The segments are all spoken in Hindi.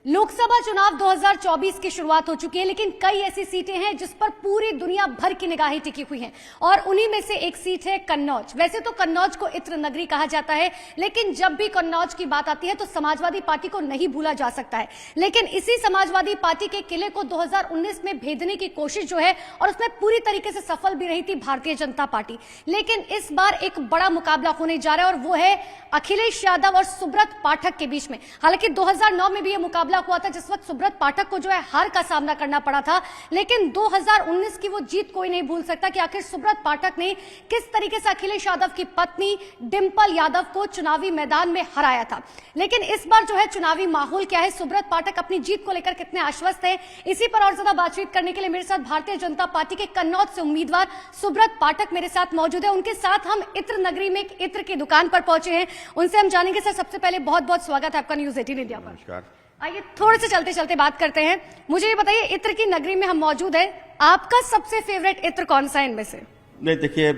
लोकसभा चुनाव 2024 की शुरुआत हो चुकी है, लेकिन कई ऐसी सीटें हैं जिस पर पूरी दुनिया भर की निगाहें टिकी हुई हैं और उन्हीं में से एक सीट है कन्नौज। वैसे तो कन्नौज को इत्र नगरी कहा जाता है, लेकिन जब भी कन्नौज की बात आती है तो समाजवादी पार्टी को नहीं भूला जा सकता है। लेकिन इसी समाजवादी पार्टी के किले को 2019 में भेदने की कोशिश जो है और उसमें पूरी तरीके से सफल भी रही थी भारतीय जनता पार्टी। लेकिन इस बार एक बड़ा मुकाबला होने जा रहा है और वो है अखिलेश यादव और सुब्रत पाठक के बीच में। हालांकि 2009 में भी यह मुकाबला हुआ था, जिस वक्त सुब्रत पाठक को जो है हार का सामना करना पड़ा था, लेकिन 2019 की वो जीत कोई नहीं भूल सकता कि आखिर सुब्रत पाठक ने किस तरीके से अखिलेश यादव की पत्नी डिंपल यादव को चुनावी मैदान में हराया था। लेकिन इस बार जो है चुनावी माहौल क्या है, सुब्रत पाठक अपनी जीत को लेकर कितने आश्वस्त हैं, इसी पर और ज्यादा बातचीत करने के लिए मेरे साथ भारतीय जनता पार्टी के कन्नौज से उम्मीदवार सुब्रत पाठक मेरे साथ मौजूद है। उनके साथ हम इत्र नगरी में एक इत्र की दुकान पर पहुंचे हैं, उनसे हम जानेंगे। सर, सबसे पहले बहुत बहुत स्वागत है आपका न्यूज 18 इंडिया पर। नमस्कार। आइए थोड़े से चलते चलते बात करते हैं। मुझे ये बताइए, इत्र की नगरी में हम मौजूद हैं, आपका सबसे फेवरेट इत्र कौन सा है इनमें से? नहीं, देखिए,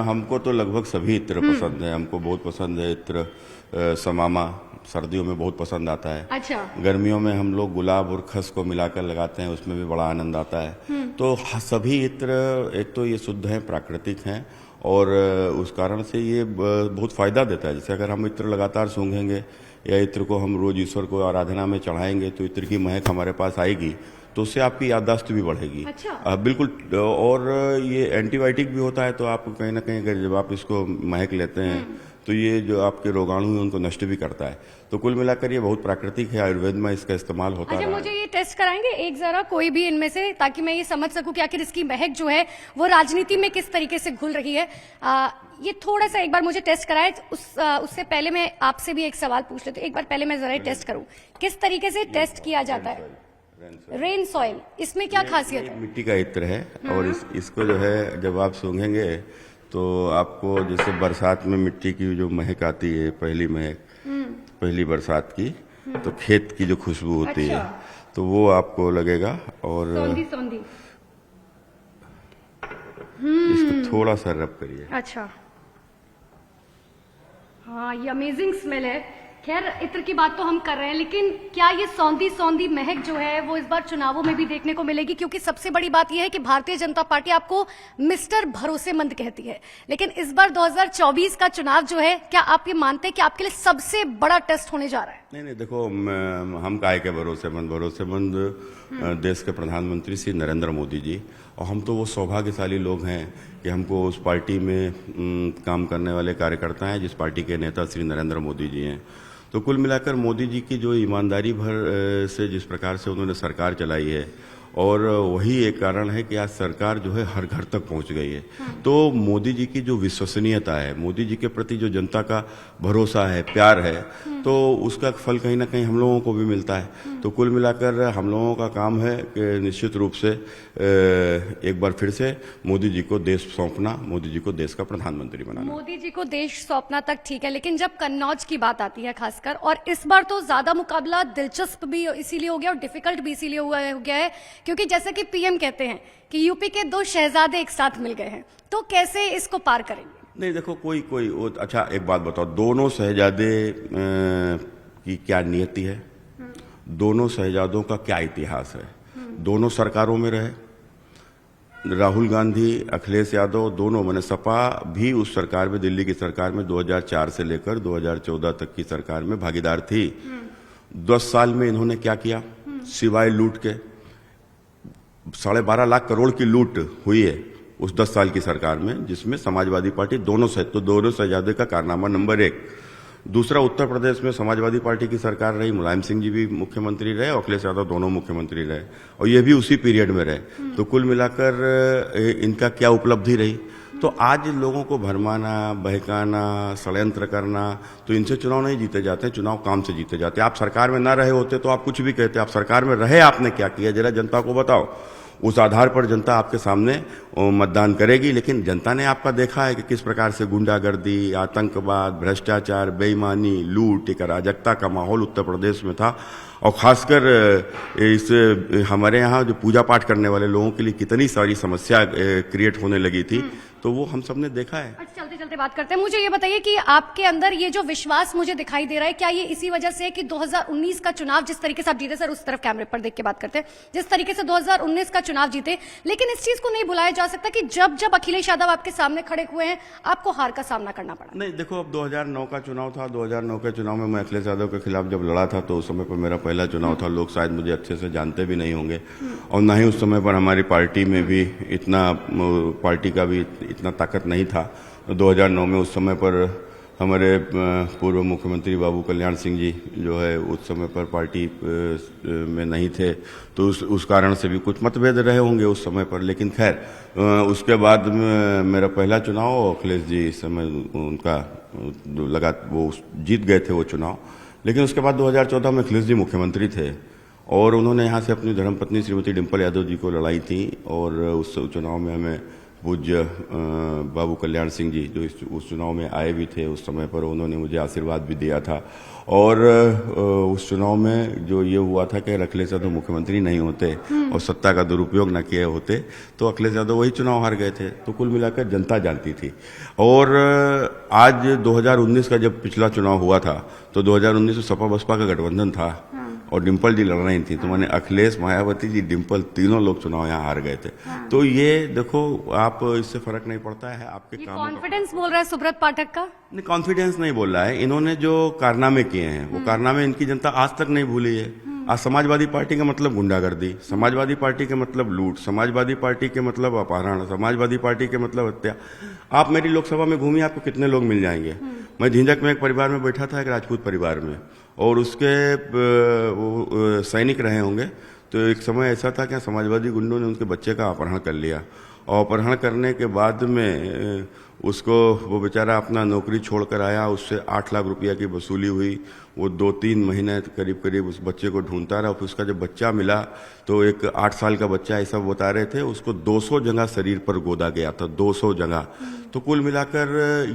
हमको तो लगभग सभी इत्र पसंद है। हमको बहुत पसंद है इत्र समामा, सर्दियों में बहुत पसंद आता है। अच्छा। गर्मियों में हम लोग गुलाब और खस को मिलाकर लगाते हैं, उसमें भी बड़ा आनंद आता है। तो सभी इत्र एक तो ये शुद्ध हैं, प्राकृतिक हैं और उस कारण से ये बहुत फायदा देता है। जैसे अगर हम इत्र लगातार सूंघेंगे या इत्र को हम रोज ईश्वर को आराधना में चढ़ाएंगे तो इत्र की महक हमारे पास आएगी, तो उससे आपकी याददाश्त भी बढ़ेगी। अच्छा। बिल्कुल। और ये एंटीबायोटिक भी होता है, तो आप कहीं ना कहीं अगर जब आप इसको महक लेते हैं तो ये जो आपके रोगाणु हैं उनको नष्ट भी करता है। तो कुल मिलाकर ये बहुत प्राकृतिक है, आयुर्वेद में इसका इस्तेमाल होता है। अच्छा, मुझे ये टेस्ट कराएंगे एक जरा कोई भी इनमें से, ताकि मैं ये समझ सकूं कि आखिर इसकी महक जो है वो राजनीति में किस तरीके से घुल रही है। ये थोड़ा सा एक बार मुझे टेस्ट कराए। उससे पहले मैं आपसे भी एक सवाल पूछ लेती हूँ। एक बार पहले मैं जरा टेस्ट करूँ, किस तरीके से टेस्ट किया जाता है? रेन सॉइल, इसमें क्या खासियत है? मिट्टी का इत्र है और इसको जो है जब आप सूंघेंगे तो आपको जैसे बरसात में मिट्टी की जो महक आती है, पहली महक, पहली बरसात की, तो खेत की जो खुशबू होती है, तो वो आपको लगेगा। और सौंधी सौंधी। इसको थोड़ा सा रब करिए। अच्छा, हाँ, ये अमेजिंग स्मेल है। खैर, इत्र की बात तो हम कर रहे हैं, लेकिन क्या ये सौंधी सौंधी महक जो है वो इस बार चुनावों में भी देखने को मिलेगी? क्योंकि सबसे बड़ी बात यह है कि भारतीय जनता पार्टी आपको मिस्टर भरोसेमंद कहती है, लेकिन इस बार 2024 का चुनाव जो है, क्या आप ये मानते हैं कि आपके लिए सबसे बड़ा टेस्ट होने जा रहा है? नहीं, देखो, हम काहे के भरोसेमंद देश के प्रधानमंत्री श्री नरेंद्र मोदी जी, और हम तो वो सौभाग्यशाली लोग हैं कि हमको उस पार्टी में काम करने वाले कार्यकर्ता हैं जिस पार्टी के नेता श्री नरेंद्र मोदी जी हैं। तो कुल मिलाकर मोदी जी की जो ईमानदारी भर से जिस प्रकार से उन्होंने सरकार चलाई है, और वही एक कारण है कि आज सरकार जो है हर घर तक पहुंच गई है। तो मोदी जी की जो विश्वसनीयता है, मोदी जी के प्रति जो जनता का भरोसा है, प्यार है, तो उसका फल कहीं ना कहीं हम लोगों को भी मिलता है। तो कुल मिलाकर हम लोगों का काम है कि निश्चित रूप से एक बार फिर से मोदी जी को देश सौंपना, मोदी जी को देश का प्रधानमंत्री बनाना। मोदी जी को देश सौंपना तक ठीक है, लेकिन जब कन्नौज की बात आती है खासकर, और इस बार तो ज्यादा मुकाबला दिलचस्प भी इसीलिए हो गया और डिफिकल्ट भी इसीलिए हो गया है क्योंकि जैसे कि पीएम कहते हैं कि यूपी के दो शहजादे एक साथ मिल गए हैं, तो कैसे इसको पार करेंगे? नहीं, देखो, कोई अच्छा, एक बात बताओ, दोनों शहजादे की क्या नियति है, दोनों शहजादों का क्या इतिहास है? दोनों सरकारों में रहे, राहुल गांधी, अखिलेश यादव, दोनों, मैंने सपा भी उस सरकार में, दिल्ली की सरकार में 2004 से लेकर 2014 तक की सरकार में भागीदार थी। 10 साल में इन्होंने क्या किया? सिवाय लूट के 12.5 लाख करोड़ की लूट हुई है उस 10 साल की सरकार में, जिसमें समाजवादी पार्टी दोनों शहजादे का कारनामा नंबर 1। दूसरा, उत्तर प्रदेश में समाजवादी पार्टी की सरकार रही, मुलायम सिंह जी भी मुख्यमंत्री रहे और अखिलेश यादव दोनों मुख्यमंत्री रहे, और ये भी उसी पीरियड में रहे। तो कुल मिलाकर इनका क्या उपलब्धि रही? तो आज लोगों को भरमाना, बहकाना, षड्यंत्र करना, तो इनसे चुनाव नहीं जीते जाते हैं, चुनाव काम से जीते जाते हैं। आप सरकार में ना रहे होते तो आप कुछ भी कहते, आप सरकार में रहे, आपने क्या किया जरा जनता को बताओ। उस आधार पर जनता आपके सामने मतदान करेगी। लेकिन जनता ने आपका देखा है कि किस प्रकार से गुंडागर्दी, आतंकवाद, भ्रष्टाचार, बेईमानी, लूट, एक अराजकता का माहौल उत्तर प्रदेश में था। और खासकर इस हमारे यहाँ जो पूजा पाठ करने वाले लोगों के लिए कितनी सारी समस्या क्रिएट होने लगी थी। तो वो हम सबने देखा है। अच्छा, चलते चलते बात करते हैं। मुझे ये बताइए कि आपके अंदर ये जो विश्वास मुझे दिखाई दे रहा है, क्या ये इसी वजह से है कि 2019 का चुनाव जिस तरीके से आप जीते, सर उस तरफ कैमरे पर देख के बात करते हैं, जिस तरीके से 2019 का चुनाव जीते, लेकिन इस चीज को नहीं भुलाया जा सकता कि जब जब अखिलेश यादव आपके सामने खड़े हुए हैं आपको हार का सामना करना पड़ा। नहीं, देखो, अब 2009 का चुनाव था। 2009 के चुनाव में मैं अखिलेश यादव के खिलाफ जब लड़ा था तो उस समय पर मेरा पहला चुनाव था। लोग शायद मुझे अच्छे से जानते भी नहीं होंगे, और ना ही उस समय पर हमारी पार्टी में भी पार्टी का भी इतना ताकत नहीं था। 2009 में उस समय पर हमारे पूर्व मुख्यमंत्री बाबू कल्याण सिंह जी जो है उस समय पर पार्टी में नहीं थे, तो उस कारण से भी कुछ मतभेद रहे होंगे उस समय पर। लेकिन खैर, उसके बाद मेरा पहला चुनाव, अखिलेश जी इस समय उनका लगा, वो जीत गए थे वो चुनाव। लेकिन उसके बाद 2014 में अखिलेश जी मुख्यमंत्री थे और उन्होंने यहाँ से अपनी धर्मपत्नी श्रीमती डिम्पल यादव जी को लड़ाई थी, और उस चुनाव में हमें पूज्य बाबू कल्याण सिंह जी जो उस चुनाव में आए भी थे उस समय पर, उन्होंने मुझे आशीर्वाद भी दिया था। और उस चुनाव में जो ये हुआ था कि अखिलेश यादव मुख्यमंत्री नहीं होते और सत्ता का दुरुपयोग न किए होते तो अखिलेश यादव वही चुनाव हार गए थे। तो कुल मिलाकर जनता जानती थी। और आज 2019 का जब पिछला चुनाव हुआ था तो 2019 में सपा बसपा का गठबंधन था और डिम्पल जी लड़ रही थी, तो मैंने अखिलेश, मायावती जी, डिम्पल, तीनों लोग चुनाव यहाँ हार गए थे। तो ये देखो, आप इससे फर्क नहीं पड़ता है आपके काम। कॉन्फिडेंस बोल रहा है सुब्रत पाठक का? नहीं, कॉन्फिडेंस नहीं बोल रहा है। इन्होंने जो कारनामे किए हैं वो कारनामे इनकी जनता आज तक नहीं भूली है। आज समाजवादी पार्टी का मतलब गुंडागर्दी, समाजवादी पार्टी के मतलब लूट, समाजवादी पार्टी के मतलब अपहरण, समाजवादी पार्टी के मतलब हत्या। आप मेरी लोकसभा में घूमिए, आपको कितने लोग मिल जाएंगे। मैं झिंझक में एक परिवार में बैठा था, एक राजपूत परिवार में, और उसके सैनिक रहे होंगे। तो एक समय ऐसा था कि समाजवादी गुंडों ने उनके बच्चे का अपहरण कर लिया, और अपहरण करने के बाद में उसको, वो बेचारा अपना नौकरी छोड़कर आया, उससे 8 लाख रुपया की वसूली हुई। वो 2-3 महीने करीब करीब उस बच्चे को ढूंढता रहा। फिर उसका जब बच्चा मिला तो एक 8 साल का बच्चा, ऐसा बता रहे थे, उसको 200 जगह शरीर पर गोदा गया था, 200 जगह। तो कुल मिलाकर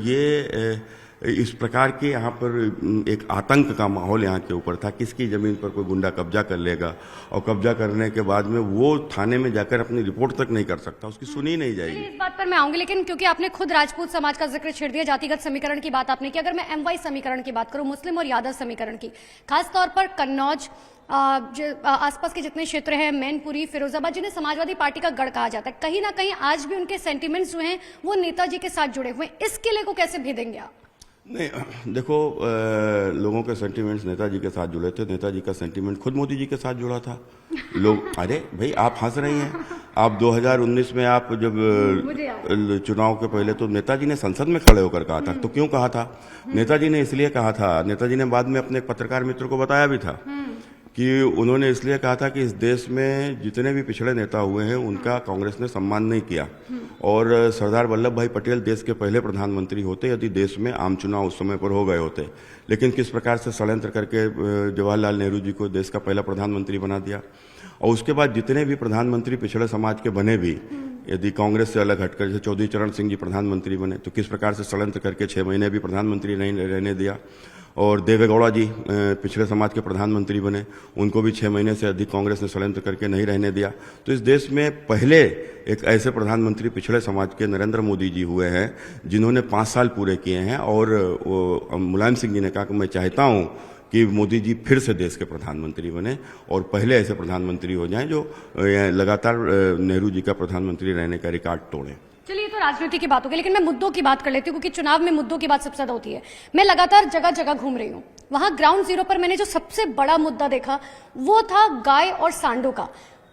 ये इस प्रकार के यहाँ पर एक आतंक का माहौल यहाँ के ऊपर था। किसकी जमीन पर कोई गुंडा कब्जा कर लेगा, और कब्जा करने के बाद में वो थाने में जाकर अपनी रिपोर्ट तक नहीं कर सकता, उसकी सुनी नहीं जाएगी। इस बात पर मैं आऊंगी, लेकिन क्योंकि आपने खुद राजपूत समाज का जिक्र छेड़ दिया, जातिगत समीकरण की बात आपने की, अगर मैं MY समीकरण की बात करूं, मुस्लिम और यादव समीकरण की, खासतौर पर कन्नौज, आसपास के जितने क्षेत्र हैं, मैनपुरी, फिरोजाबाद, जिन्हें समाजवादी पार्टी का गढ़ कहा जाता है, कहीं ना कहीं आज भी उनके सेंटिमेंट्स जो हैं वो नेताजी के साथ जुड़े हुए हैं। इस किले को कैसे भेदेंगे आप? नहीं, देखो, लोगों के सेंटिमेंट्स नेताजी के साथ जुड़े थे। नेताजी का सेंटिमेंट खुद मोदी जी के साथ जुड़ा था। लोग, अरे भाई आप हंस रही हैं। आप 2019 में आप जब चुनाव के पहले तो नेताजी ने संसद में खड़े होकर कहा था। तो क्यों कहा था? नेताजी ने इसलिए कहा था, नेताजी ने बाद में अपने पत्रकार मित्र को बताया भी था कि उन्होंने इसलिए कहा था कि इस देश में जितने भी पिछड़े नेता हुए हैं उनका कांग्रेस ने सम्मान नहीं किया, और सरदार वल्लभ भाई पटेल देश के पहले प्रधानमंत्री होते यदि देश में आम चुनाव उस समय पर हो गए होते। लेकिन किस प्रकार से षड्यंत्र करके जवाहरलाल नेहरू जी को देश का पहला प्रधानमंत्री बना दिया, और उसके बाद जितने भी प्रधानमंत्री पिछड़े समाज के बने भी यदि कांग्रेस से अलग हटकर, जैसे चौधरी चरण सिंह जी प्रधानमंत्री बने, तो किस प्रकार से षड्यंत्र करके 6 महीने भी प्रधानमंत्री नहीं रहने दिया। और देवेगौड़ा जी पिछड़े समाज के प्रधानमंत्री बने, उनको भी 6 महीने से अधिक कांग्रेस ने षड्यंत्र करके नहीं रहने दिया। तो इस देश में पहले एक ऐसे प्रधानमंत्री पिछड़े समाज के नरेंद्र मोदी जी हुए हैं जिन्होंने 5 साल पूरे किए हैं। और मुलायम सिंह जी ने कहा कि मैं चाहता हूं कि मोदी जी फिर से देश के प्रधानमंत्री बने और पहले ऐसे प्रधानमंत्री हो जाएं जो लगातार नेहरू जी का प्रधानमंत्री रहने का रिकॉर्ड तोड़ें। चलिए, तो राजनीति की बात होगी, लेकिन मैं मुद्दों की बात कर लेती हूँ, क्योंकि चुनाव में मुद्दों की बात सबसे ज्यादा होती है। मैं लगातार जगह जगह घूम रही हूँ, वहां ग्राउंड जीरो पर मैंने जो सबसे बड़ा मुद्दा देखा वो था गाय और सांडों का।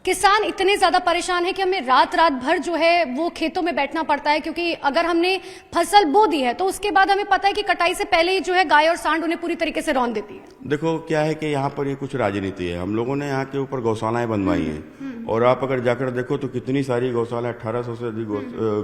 किसान इतने ज्यादा परेशान है कि हमें रात रात भर जो है वो खेतों में बैठना पड़ता है, क्योंकि अगर हमने फसल बो दी है तो उसके बाद हमें पता है कि कटाई से पहले ही जो है गाय और सांड उन्हें पूरी तरीके से रौंद देती है। देखो, क्या है कि यहाँ पर ये कुछ राजनीति है। हम लोगों ने यहाँ के ऊपर गौशालाएं बनवाई हैं, और आप अगर जाकर देखो तो कितनी सारी गौशाला, 1800 से अधिक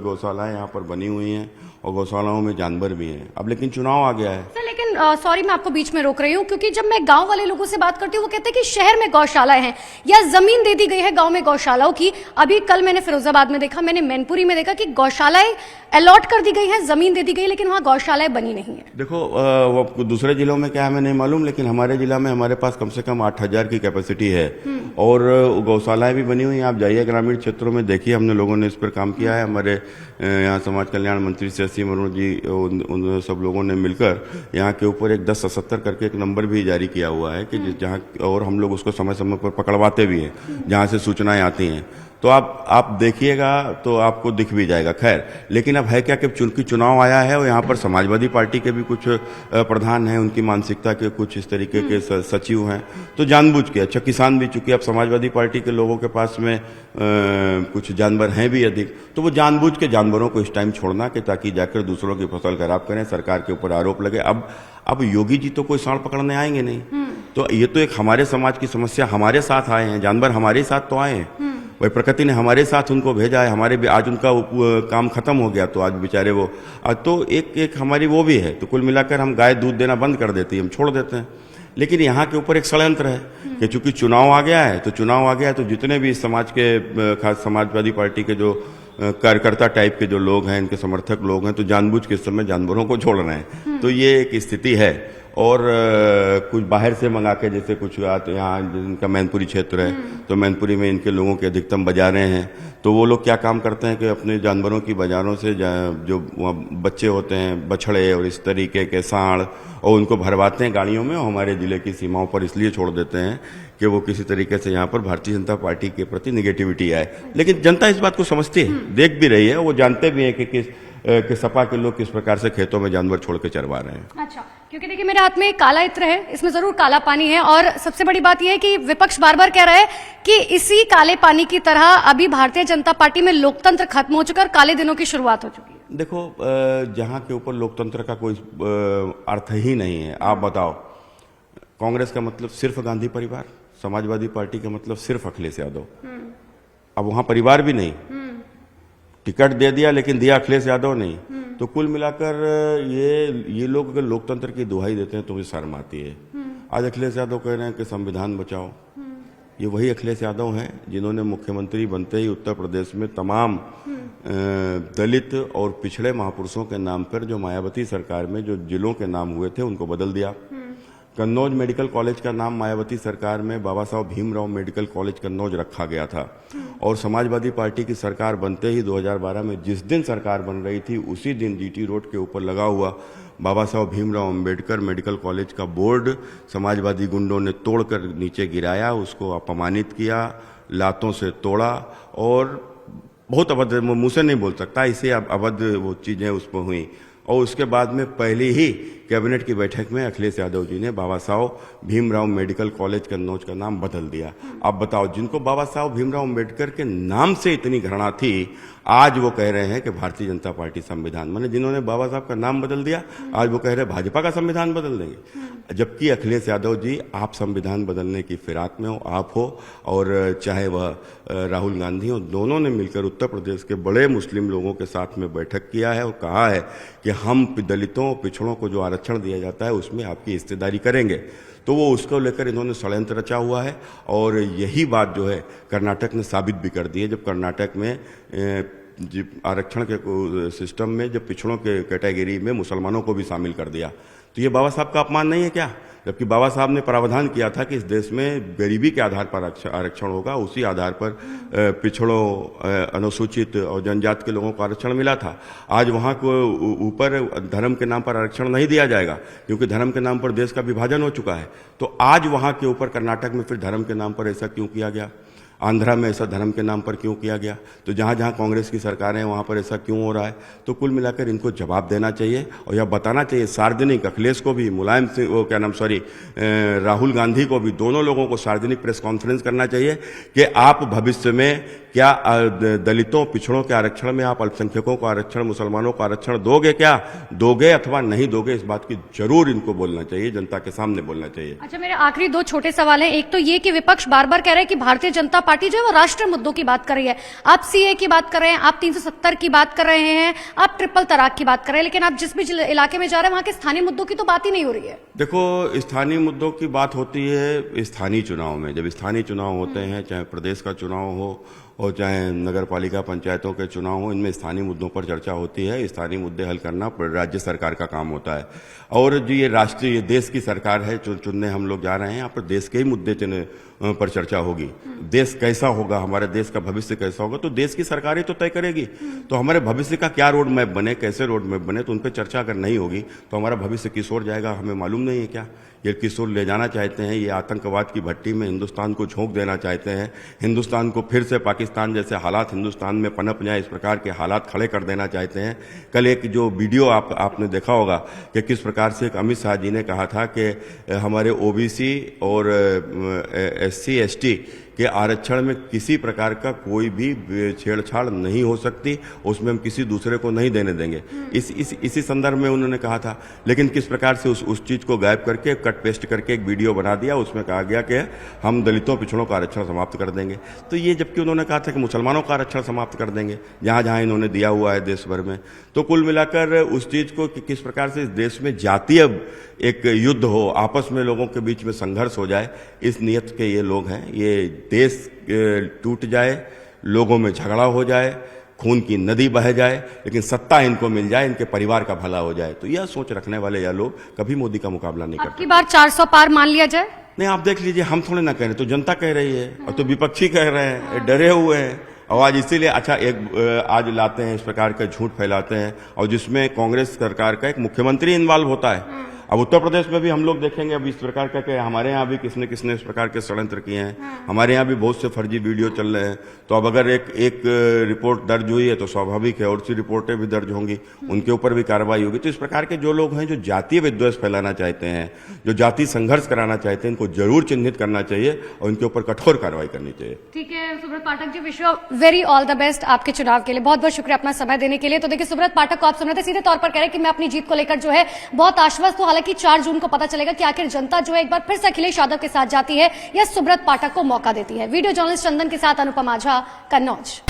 गौशालाएं यहाँ पर बनी हुई हैं, और गौशालाओं में जानवर भी हैं। अब लेकिन चुनाव आ गया है सर, लेकिन सॉरी मैं आपको बीच में रोक रही हूँ, क्योंकि जब मैं गांव वाले लोगों से बात करती हूँ वो कहते हैं कि शहर में गौशालाएं हैं या जमीन दे दी गई है गांव में गौशालाओं की। अभी कल मैंने फिरोजाबाद में देखा, मैंने मैनपुरी में देखा कि गौशालाएं अलॉट कर दी गई है, जमीन दे दी गई, लेकिन वहां गौशालाएं बनी नहीं है। देखो, वो दूसरे जिलों में क्या है हमें नहीं मालूम, लेकिन हमारे जिला में हमारे पास कम से कम 8000 की कैपेसिटी है, और गौशालाएं भी बनी बनी हुई हैं। आप जाइए ग्रामीण क्षेत्रों में, देखिए हमने लोगों ने इस पर काम किया है। हमारे यहाँ समाज कल्याण मंत्री शशि मरूण जी, उन सब लोगों ने मिलकर यहाँ के ऊपर एक 1077 करके एक नंबर भी जारी किया हुआ है कि जहाँ, और हम लोग उसको समय समय पर पकड़वाते भी हैं जहाँ से सूचनाएं आती हैं। तो आप देखिएगा तो आपको दिख भी जाएगा। खैर, लेकिन अब है क्या कि चूंकि चुनाव आया है और यहाँ पर समाजवादी पार्टी के भी कुछ प्रधान हैं, उनकी मानसिकता के कुछ इस तरीके के सचिव हैं, तो जानबूझ के, अच्छा किसान भी, चूंकि अब समाजवादी पार्टी के लोगों के पास में कुछ जानवर हैं भी अधिक, तो वो जानबूझ के जानवरों को इस टाइम छोड़ना कि ताकि जाकर दूसरों की फसल खराब करें, सरकार के ऊपर आरोप लगे। अब योगी जी तो कोई सांड पकड़ने आएंगे नहीं, तो ये तो एक हमारे समाज की समस्या, हमारे साथ आए हैं जानवर, हमारे साथ तो आए हैं, वही प्रकृति ने हमारे साथ उनको भेजा है, हमारे भी आज उनका काम खत्म हो गया, तो आज बेचारे वो तो एक हमारी वो भी है। तो कुल मिलाकर हम गाय दूध देना बंद कर देती है, हम छोड़ देते हैं। लेकिन यहाँ के ऊपर एक षड्यंत्र है कि चूंकि चुनाव आ गया है, तो जितने भी समाज के, खास समाजवादी पार्टी के जो कार्यकर्ता टाइप के जो लोग हैं, इनके समर्थक लोग हैं, तो जानबूझ के इस समय जानवरों को छोड़ रहे हैं। तो ये एक स्थिति है। और कुछ बाहर से मंगा के, जैसे कुछ आते यहाँ, जिनका मैनपुरी क्षेत्र है, तो मैनपुरी में इनके लोगों के अधिकतम बाजारें हैं, तो वो लोग क्या काम करते हैं कि अपने जानवरों की बाजारों से जो बच्चे होते हैं, बछड़े और इस तरीके के सांड, और उनको भरवाते हैं गाड़ियों में, और हमारे जिले की सीमाओं पर इसलिए छोड़ देते हैं कि वो किसी तरीके से यहाँ पर भारतीय जनता पार्टी के प्रति निगेटिविटी आए। लेकिन जनता इस बात को समझती है, देख भी रही है, वो जानते भी हैं कि सपा के लोग किस प्रकार से खेतों में जानवर छोड़ के चरवा रहे हैं। अच्छा, क्योंकि देखिए मेरे हाथ में एक काला इत्र है, इसमें जरूर काला पानी है, और सबसे बड़ी बात यह है कि विपक्ष बार बार कह रहा है कि इसी काले पानी की तरह अभी भारतीय जनता पार्टी में लोकतंत्र खत्म हो चुका है और काले दिनों की शुरुआत हो चुकी है। देखो, जहां के ऊपर लोकतंत्र का कोई अर्थ ही नहीं है। आप बताओ, कांग्रेस का मतलब सिर्फ गांधी परिवार, समाजवादी पार्टी का मतलब सिर्फ अखिलेश यादव। अब वहां परिवार भी नहीं, टिकट दे दिया लेकिन दिया अखिलेश यादव नहीं। तो कुल मिलाकर ये लोग अगर लोकतंत्र की दुहाई देते हैं तो मुझे शर्म आती है। आज अखिलेश यादव कह रहे हैं कि संविधान बचाओ। ये वही अखिलेश यादव हैं जिन्होंने मुख्यमंत्री बनते ही उत्तर प्रदेश में तमाम दलित और पिछड़े महापुरुषों के नाम पर, जो मायावती सरकार में जो जिलों के नाम हुए थे, उनको बदल दिया। कन्नौज मेडिकल कॉलेज का नाम मायावती सरकार में बाबा साहब भीमराव मेडिकल कॉलेज कन्नौज रखा गया था। और समाजवादी पार्टी की सरकार बनते ही 2012 में, जिस दिन सरकार बन रही थी, उसी दिन जीटी रोड के ऊपर लगा हुआ बाबा साहब भीमराव अंबेडकर मेडिकल कॉलेज का बोर्ड समाजवादी गुंडों ने तोड़कर नीचे गिराया, उसको अपमानित किया, लातों से तोड़ा, और बहुत अभद्र, मुंह से नहीं बोल सकता, इसे अभद्र वो चीजें उस पर हुई। और उसके बाद में पहली ही कैबिनेट की बैठक में अखिलेश यादव जी ने बाबा साहब भीमराव मेडिकल कॉलेज कन्नौज का नाम बदल दिया। अब बताओ, जिनको बाबा साहब भीमराव अम्बेडकर के नाम से इतनी घृणा थी, आज वो कह रहे हैं कि भारतीय जनता पार्टी संविधान, माने जिन्होंने बाबा साहब का नाम बदल दिया, आज वो कह रहे हैं भाजपा का संविधान बदल देंगे। जबकि अखिलेश यादव जी, आप संविधान बदलने की फिराक में हो, आप हो, और चाहे वह राहुल गांधी हो, दोनों ने मिलकर उत्तर प्रदेश के बड़े मुस्लिम लोगों के साथ में बैठक किया है और कहा है कि हम दलितों, पिछड़ों को जो आरक्षण दिया जाता है उसमें आपकी हिस्सेदारी करेंगे। तो वो उसको लेकर इन्होंने षड्यंत्र रचा हुआ है। और यही बात जो है कर्नाटक ने साबित भी कर दी है, जब कर्नाटक में आरक्षण के सिस्टम में जब पिछड़ों के कैटेगरी में मुसलमानों को भी शामिल कर दिया, तो ये बाबा साहब का अपमान नहीं है क्या? जबकि बाबा साहब ने प्रावधान किया था कि इस देश में गरीबी के आधार पर आरक्षण होगा, उसी आधार पर पिछड़ों, अनुसूचित और जनजाति के लोगों को आरक्षण मिला था। आज वहां को ऊपर धर्म के नाम पर आरक्षण नहीं दिया जाएगा, क्योंकि धर्म के नाम पर देश का विभाजन हो चुका है। तो आज वहां के ऊपर कर्नाटक में फिर धर्म के नाम पर ऐसा क्यों किया गया? आंध्रा में ऐसा धर्म के नाम पर क्यों किया गया? तो जहां जहां कांग्रेस की सरकारें हैं वहां पर ऐसा क्यों हो रहा है? तो कुल मिलाकर इनको जवाब देना चाहिए और यह बताना चाहिए सार्वजनिक, अखिलेश को भी, मुलायम सिंह, वो क्या नाम, सॉरी, राहुल गांधी को भी, दोनों लोगों को सार्वजनिक प्रेस कॉन्फ्रेंस करना चाहिए कि आप भविष्य में क्या दलितों, पिछड़ों के आरक्षण में आप अल्पसंख्यकों को आरक्षण, मुसलमानों को आरक्षण दोगे, क्या दोगे अथवा नहीं दोगे? इस बात की जरूर इनको बोलना चाहिए, जनता के सामने बोलना चाहिए। अच्छा, मेरे आखिरी दो छोटे सवाल हैं। एक तो ये कि विपक्ष बार बार कह रहे हैं कि भारतीय जनता पार्टी जो है वो राष्ट्रीय मुद्दों की बात कर रही है। आप सीए की बात कर रहे हैं, आप 370 की बात कर रहे हैं, आप ट्रिपल तलाक की बात कर रहे हैं, लेकिन आप जिस भी इलाके में जा रहे हैं वहां के स्थानीय मुद्दों की तो बात ही नहीं हो रही है। देखो, स्थानीय मुद्दों की बात होती है स्थानीय चुनाव में। जब स्थानीय चुनाव होते हैं, चाहे प्रदेश का चुनाव हो और चाहे नगर पालिका पंचायतों के चुनाव हो, इनमें स्थानीय मुद्दों पर चर्चा होती है। स्थानीय मुद्दे हल करना राज्य सरकार का काम होता है। और जो ये राष्ट्रीय, ये देश की सरकार है, चुनने हम लोग जा रहे हैं, यहाँ पर देश के ही मुद्दे पर चर्चा होगी। देश कैसा होगा, हमारे देश का भविष्य कैसा होगा, तो देश की सरकार ही तो तय करेगी। तो हमारे भविष्य का क्या रोड मैप बने, कैसे रोड मैप बने, तो उन पर चर्चा अगर नहीं होगी तो हमारा भविष्य किस ओर जाएगा हमें मालूम नहीं है क्या। ये किस ओर ले जाना चाहते हैं, ये आतंकवाद की भट्टी में हिंदुस्तान को झोंक देना चाहते हैं, हिंदुस्तान को फिर से पाकिस्तान जैसे हालात हिंदुस्तान में पनप जाए, इस प्रकार के हालात खड़े कर देना चाहते हैं। कल एक जो वीडियो आपने देखा होगा कि किस प्रकार से एक अमित शाह जी ने कहा था कि हमारे ओबीसी और SC ST कि आरक्षण में किसी प्रकार का कोई भी छेड़छाड़ नहीं हो सकती, उसमें हम किसी दूसरे को नहीं देने देंगे। इसी संदर्भ में उन्होंने कहा था, लेकिन किस प्रकार से उस चीज को गायब करके कट पेस्ट करके एक वीडियो बना दिया, उसमें कहा गया कि हम दलितों पिछड़ों का आरक्षण समाप्त कर देंगे। तो ये जबकि उन्होंने कहा था कि मुसलमानों का आरक्षण समाप्त कर देंगे, जहां जहां इन्होंने दिया हुआ है देश भर में। तो कुल मिलाकर उस चीज को कि किस प्रकार से इस देश में जातीय एक युद्ध हो, आपस में लोगों के बीच में संघर्ष हो जाए, इस नियत के ये लोग हैं। ये देश टूट जाए, लोगों में झगड़ा हो जाए, खून की नदी बह जाए, लेकिन सत्ता इनको मिल जाए, इनके परिवार का भला हो जाए। तो यह सोच रखने वाले यह लोग कभी मोदी का मुकाबला नहीं करते। आपकी बार 400 पार मान लिया जाए? नहीं, आप देख लीजिए, हम थोड़े ना कह रहे, तो जनता कह रही है और तो विपक्षी कह रहे हैं, डरे हुए हैं। और आज इसीलिए आज लाते हैं, इस प्रकार का झूठ फैलाते हैं, और जिसमें कांग्रेस सरकार का एक मुख्यमंत्री इन्वॉल्व होता है। अब उत्तर प्रदेश में भी हम लोग देखेंगे अब इस प्रकार का कि हमारे यहाँ भी किसने किसने इस प्रकार के षड्यंत्र किए हैं, हमारे यहाँ भी बहुत से फर्जी वीडियो चल रहे हैं। तो अब अगर एक रिपोर्ट दर्ज हुई है तो स्वाभाविक है और सी रिपोर्टें भी दर्ज होंगी, उनके ऊपर भी कार्रवाई होगी। तो इस प्रकार के जो लोग हैं जो जातीय विद्वेष फैलाना चाहते हैं, जो जातीय संघर्ष कराना चाहते हैं, इनको जरूर चिन्हित करना चाहिए और इनके ऊपर कठोर कार्रवाई करनी चाहिए। ठीक है Subrata Pathak ji, wish you very all the best आपके चुनाव के लिए। बहुत बहुत शुक्रिया अपना समय देने के लिए। तो देखिए, सुब्रत पाठक को आप सुन रहे थे, सीधे तौर पर कह रहे हैं कि मैं अपनी जीत को लेकर जो है बहुत आश्वस्त हूं। हालांकि 4 जून को पता चलेगा कि आखिर जनता जो है एक बार फिर से अखिलेश यादव के साथ जाती है या सुब्रत पाठक को मौका देती है। वीडियो जर्नलिस्ट चंदन के साथ अनुपमा झा, कन्नौज।